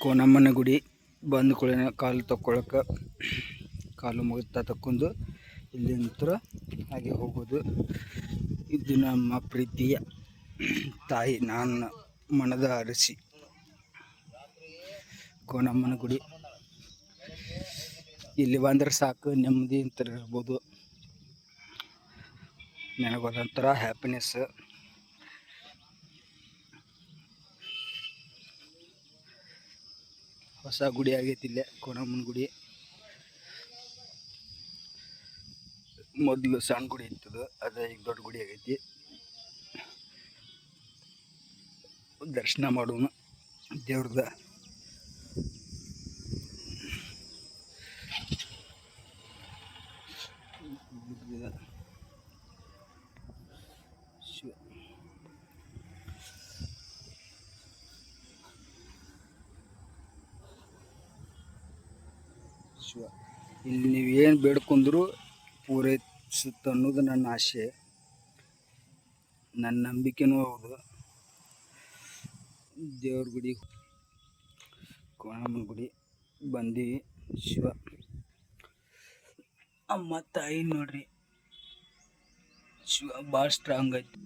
ಕೋನಮ್ಮನ ಗುಡಿ ಬಂದ ಕೂಡಲೇ ಕಾಲು ತಕ್ಕೊಳಕ್ಕೆ ಕಾಲು ಮುಗಿತಾ ತಕ್ಕೊಂಡು ಇಲ್ಲಿ ನಂತರ ಹಾಗೆ ಹೋಗೋದು. ಇದು ನಮ್ಮ ಪ್ರೀತಿಯ ತಾಯಿ, ನನ್ನ ಮನದ ಅರಸಿ ಕೋನಮ್ಮನ ಗುಡಿ. ಇಲ್ಲಿ ಬಂದ್ರೆ ಸಾಕು, ನೆಮ್ಮದಿ ಅಂತ ಇರ್ಬೋದು. ನನಗೊಂಥರ ಹ್ಯಾಪಿನೆಸ್. ಹೊಸ ಗುಡಿ ಆಗೈತಿ ಇಲ್ಲೇ ಕೋನಮ್ಮನ ಗುಡಿ. ಮೊದಲು ಸಣ್ಣ ಗುಡಿ ಇರ್ತದ, ಅದೇ ಈಗ ದೊಡ್ಡ ಗುಡಿ ಆಗೈತಿ. ದರ್ಶನ ಮಾಡೋಣ ದೇವ್ರದ. ಇಲ್ಲಿ ನೀವು ಏನು ಬೇಡ್ಕೊಂಡ್ರು ಪೂರೈಸುತ್ತೆ ಅನ್ನೋದು ನನ್ನ ಆಶೆ, ನನ್ನ ನಂಬಿಕೆನೂ ಹೌದು. ದೇವ್ರ ಗುಡಿ, ಕೋನಮ್ಮನ ಗುಡಿ ಬಂದೀವಿ. ಶಿವ ಅಮ್ಮ ತಾಯಿ ನೋಡ್ರಿ, ಶಿವ ಭಾಳ ಸ್ಟ್ರಾಂಗ್ ಐತಿ.